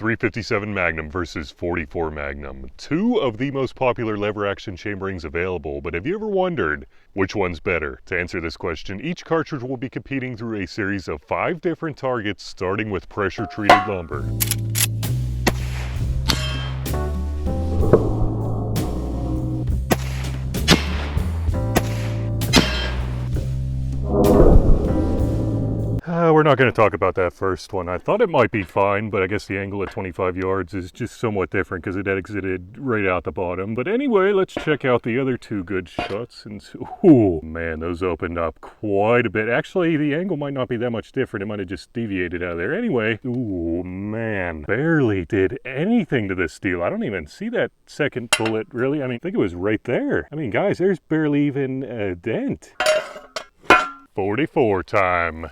357 Magnum versus 44 Magnum. Two of the most popular lever action chamberings available, but have you ever wondered which one's better? To answer this question, each cartridge will be competing through a series of 5 different targets, starting with pressure-treated lumber. We're not going to talk about that first one. I thought it might be fine, but I guess the angle at 25 yards is just somewhat different because it exited right out the bottom. But anyway, let's check out the other two good shots. And ooh, man, those opened up quite a bit. Actually, the angle might not be that much different. It might have just deviated out of there. Anyway, ooh, man, barely did anything to this steel. I don't even see that second bullet, really. I mean, I think it was right there. I mean, guys, there's barely even a dent. 44 time.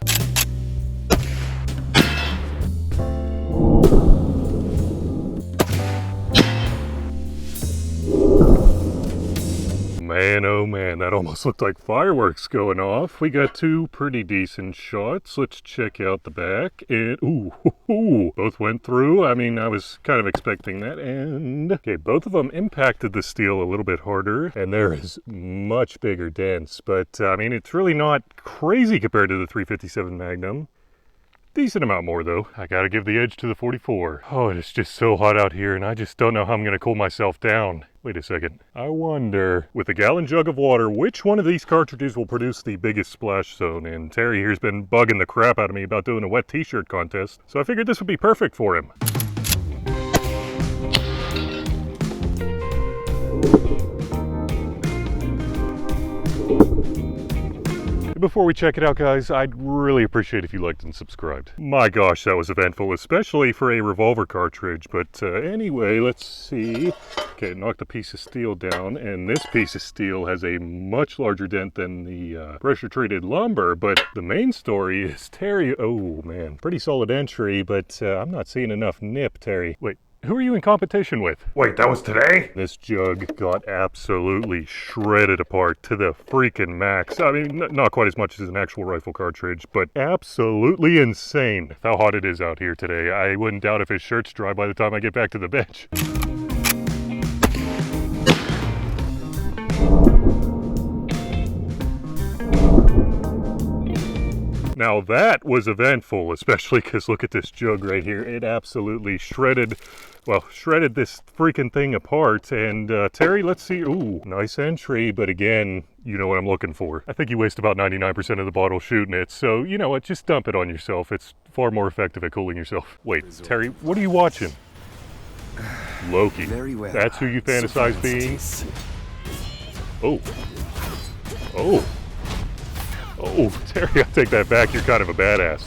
Man, oh man, that almost looked like fireworks going off. We got two pretty decent shots. Let's check out the back. And ooh, both went through. I mean, I was kind of expecting that. And okay, both of them impacted the steel a little bit harder. And there is much bigger dents. But I mean, it's really not crazy compared to the 357 Magnum. Decent amount more though. I gotta give the edge to the 44. Oh, it's just so hot out here and I just don't know how I'm gonna cool myself down. Wait a second. I wonder, with a gallon jug of water, which one of these cartridges will produce the biggest splash zone? And Terry here's been bugging the crap out of me about doing a wet t-shirt contest, so I figured this would be perfect for him. Before we check it out, guys, I'd really appreciate if you liked and subscribed. My gosh, that was eventful, especially for a revolver cartridge. But anyway, let's see. Okay, knocked a piece of steel down, and this piece of steel has a much larger dent than the pressure-treated lumber. But the main story is Terry. Oh man, pretty solid entry, but I'm not seeing enough nip, Terry. Wait. Who are you in competition with? Wait, that was today? This jug got absolutely shredded apart to the freaking max. I mean, not quite as much as an actual rifle cartridge, but absolutely insane how hot it is out here today. I wouldn't doubt if his shirt's dry by the time I get back to the bench. Now that was eventful, especially because look at this jug right here. It absolutely shredded this freaking thing apart. And Terry, let's see. Ooh, nice entry. But again, you know what I'm looking for. I think you waste about 99% of the bottle shooting it. So you know what, just dump it on yourself. It's far more effective at cooling yourself. Wait, Terry, what are you watching? Loki. Very well. That's who you fantasize being? Oh. Oh. Oh, Terry, I take that back. You're kind of a badass.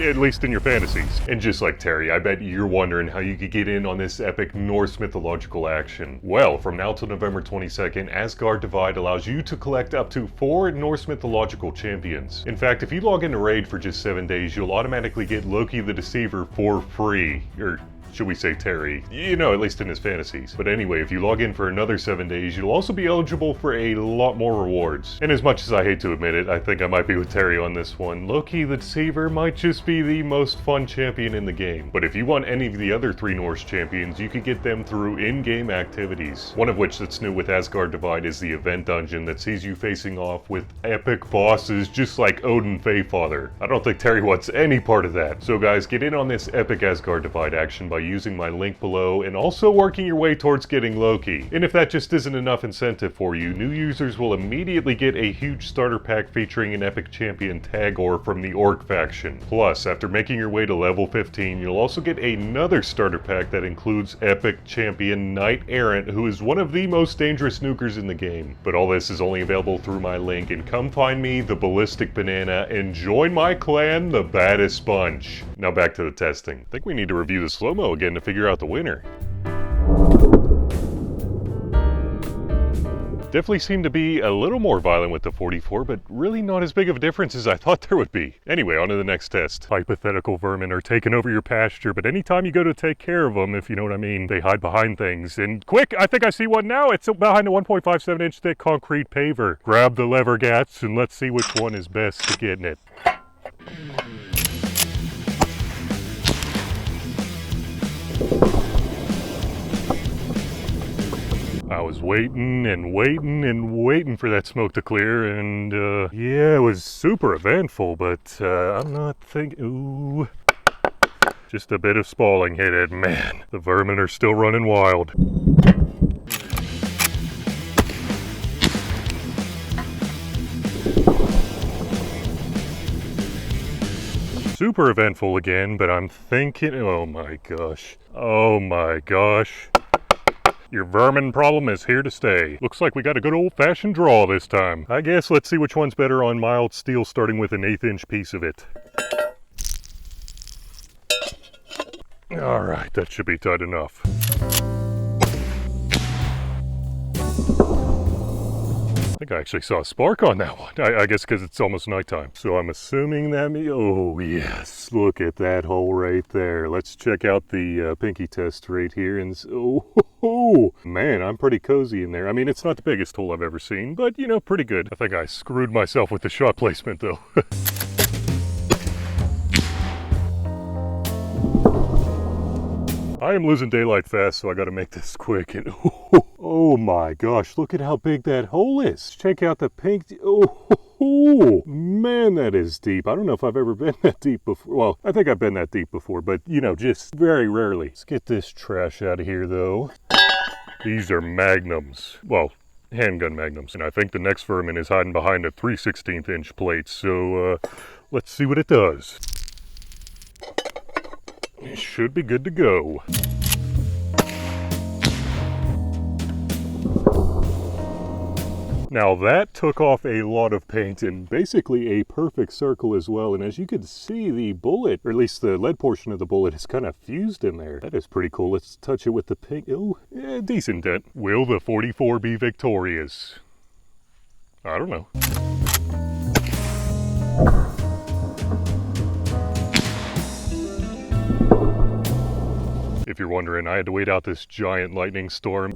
At least in your fantasies. And just like Terry, I bet you're wondering how you could get in on this epic Norse mythological action. Well, from now till November 22nd, Asgard Divide allows you to collect up to 4 Norse mythological champions. In fact, if you log into Raid for just 7 days, you'll automatically get Loki the Deceiver for free. Or should we say Terry? You know, at least in his fantasies. But anyway, if you log in for another 7 days, you'll also be eligible for a lot more rewards. And as much as I hate to admit it, I think I might be with Terry on this one. Loki the Deceiver might just be the most fun champion in the game. But if you want any of the other 3 Norse champions, you can get them through in-game activities. One of which that's new with Asgard Divide is the event dungeon that sees you facing off with epic bosses just like Odin Feyfather. I don't think Terry wants any part of that. So guys, get in on this epic Asgard Divide action by using my link below and also working your way towards getting Loki. And if that just isn't enough incentive for you, new users will immediately get a huge starter pack featuring an epic champion Tagore from the Orc faction. Plus, after making your way to level 15, you'll also get another starter pack that includes epic champion Knight Errant, who is one of the most dangerous nukers in the game. But all this is only available through my link, and come find me, the Ballistic Banana, and join my clan, the Baddest Bunch. Now back to the testing. I think we need to review the slow-mo again to figure out the winner. Definitely seemed to be a little more violent with the 44, but really not as big of a difference as I thought there would be. Anyway, on to the next test. Hypothetical vermin are taking over your pasture, but anytime you go to take care of them, if you know what I mean, they hide behind things. And quick, I think I see one now. It's behind a 1.57 inch thick concrete paver. Grab the lever gats and let's see which one is best to get in it. I was waiting and waiting and waiting for that smoke to clear, and yeah, it was super eventful, but I'm not thinking, ooh. Just a bit of spalling hit it, man. The vermin are still running wild. Super eventful again, but I'm thinking, oh my gosh. Oh my gosh. Your vermin problem is here to stay. Looks like we got a good old-fashioned draw this time. I guess let's see which one's better on mild steel, starting with an 1/8 inch piece of it. All right, that should be tight enough. I think I actually saw a spark on that one. I guess because it's almost nighttime. So I'm assuming that oh yes, look at that hole right there. Let's check out the pinky test right here. And oh, man, I'm pretty cozy in there. I mean, it's not the biggest hole I've ever seen, but you know, pretty good. I think I screwed myself with the shot placement though. I am losing daylight fast, so I gotta make this quick. And oh my gosh, look at how big that hole is. Check out the pink. Oh man, that is deep. I don't know if I've ever been that deep before. Well, I think I've been that deep before, but you know, just very rarely. Let's get this trash out of here though. These are magnums. Well, handgun magnums. And I think the next vermin is hiding behind a 3/16 inch plate. So let's see what it does. It should be good to go. Now that took off a lot of paint and basically a perfect circle as well. And as you can see, the bullet, or at least the lead portion of the bullet, is kind of fused in there. That is pretty cool. Let's touch it with the pink. Oh, yeah, decent dent. Will the 44 be victorious? I don't know. If you're wondering, I had to wait out this giant lightning storm.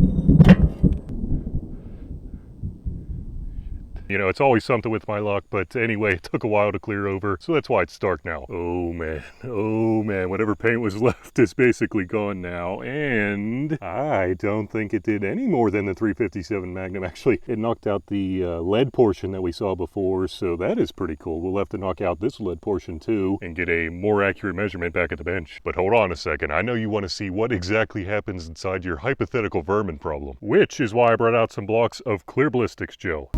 You know, it's always something with my luck, but anyway, it took a while to clear over, so that's why it's dark now. Oh man, whatever paint was left is basically gone now, and I don't think it did any more than the 357 Magnum. Actually, it knocked out the lead portion that we saw before, so that is pretty cool. We'll have to knock out this lead portion too, and get a more accurate measurement back at the bench. But hold on a second, I know you want to see what exactly happens inside your hypothetical vermin problem, which is why I brought out some blocks of clear ballistics gel.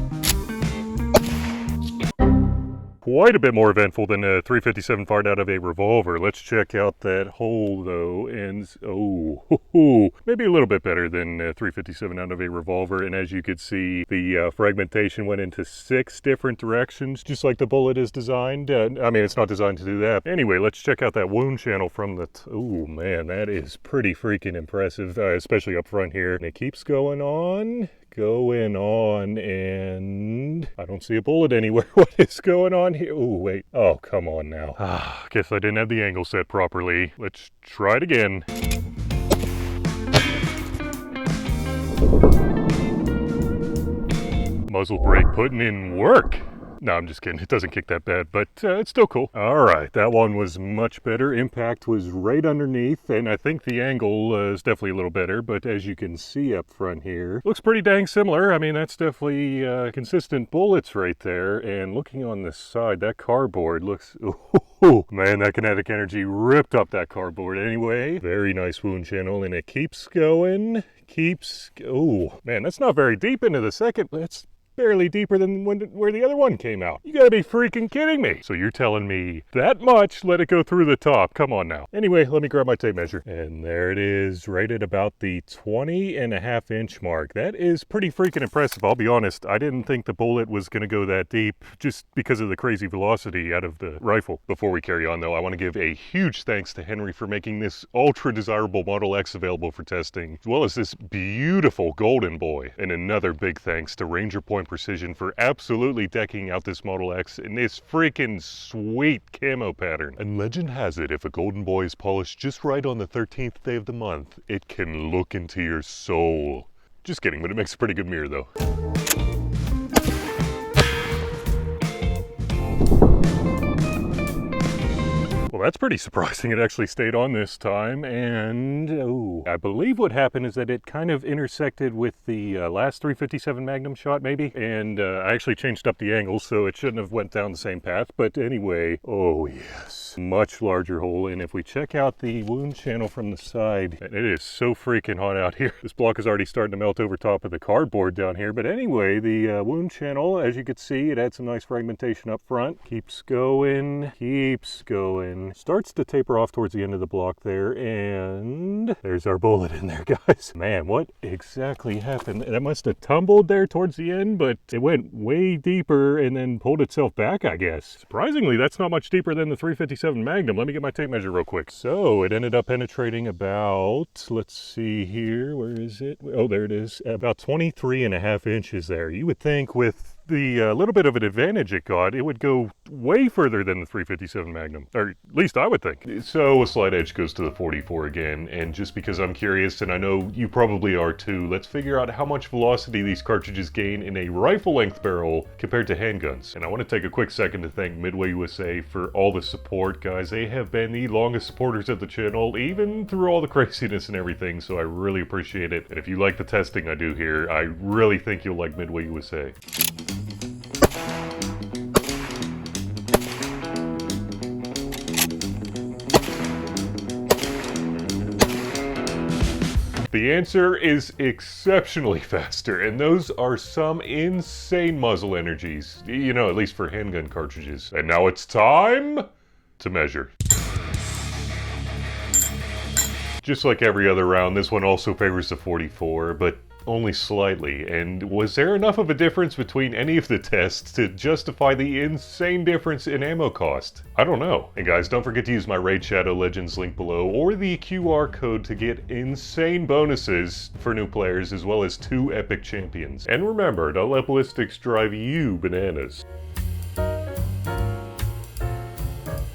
Quite a bit more eventful than a 357 fired out of a revolver. Let's check out that hole though, and maybe a little bit better than a 357 out of a revolver. And as you can see, the fragmentation went into 6 different directions, just like the bullet is designed. I mean, it's not designed to do that. Anyway, let's check out that wound channel from the, oh man, that is pretty freaking impressive, especially up front here. And it keeps going on, and I don't see a bullet anywhere. What is going on here? Oh, wait. Oh, come on now. Guess I didn't have the angle set properly. Let's try it again. Muzzle brake putting in work. No, I'm just kidding. It doesn't kick that bad, but it's still cool. All right, that one was much better. Impact was right underneath, and I think the angle is definitely a little better, but as you can see up front here, looks pretty dang similar. I mean, that's definitely consistent bullets right there, and looking on the side, that cardboard looks, oh man, that kinetic energy ripped up that cardboard. Anyway, very nice wound channel, and it keeps going, oh man, that's not very deep into the second. That's barely deeper than where the other one came out. You gotta be freaking kidding me. So you're telling me that much, let it go through the top. Come on now. Anyway, let me grab my tape measure. And there it is, right at about the 20.5 inch mark. That is pretty freaking impressive. I'll be honest, I didn't think the bullet was gonna go that deep just because of the crazy velocity out of the rifle. Before we carry on though, I wanna give a huge thanks to Henry for making this ultra desirable Model X available for testing, as well as this beautiful golden boy. And another big thanks to Ranger Point Precision for absolutely decking out this Model X in this freaking sweet camo pattern. And legend has it, if a golden boy is polished just right on the 13th day of the month, it can look into your soul. Just kidding, but it makes a pretty good mirror though. Well, that's pretty surprising. It actually stayed on this time, and I believe what happened is that it kind of intersected with the last 357 Magnum shot, maybe, and I actually changed up the angle, so it shouldn't have went down the same path, but anyway, oh yes, much larger hole, and if we check out the wound channel from the side, it is so freaking hot out here. This block is already starting to melt over top of the cardboard down here, but anyway, the wound channel, as you can see, it had some nice fragmentation up front. Keeps going, starts to taper off towards the end of the block there, and there's our bullet in there, guys. Man, what exactly happened? That must have tumbled there towards the end, but it went way deeper and then pulled itself back, I guess. Surprisingly, that's not much deeper than the 357 Magnum. Let me get my tape measure real quick. So it ended up penetrating about, let's see here, where is it? Oh, there it is, about 23.5 inches there. You would think with the little bit of an advantage it got, it would go way further than the 357 Magnum, or at least I would think. So a slight edge goes to the 44 again, and just because I'm curious, and I know you probably are too, let's figure out how much velocity these cartridges gain in a rifle-length barrel compared to handguns. And I want to take a quick second to thank Midway USA for all the support, guys. They have been the longest supporters of the channel, even through all the craziness and everything, so I really appreciate it. And if you like the testing I do here, I really think you'll like Midway USA. The answer is exceptionally faster, and those are some insane muzzle energies, you know, at least for handgun cartridges. And now it's time to measure. Just like every other round, this one also favors the 44, but only slightly. And was there enough of a difference between any of the tests to justify the insane difference in ammo cost? I don't know. And guys, don't forget to use my Raid Shadow Legends link below or the QR code to get insane bonuses for new players, as well as 2 epic champions. And remember, don't let Ballistics drive you bananas.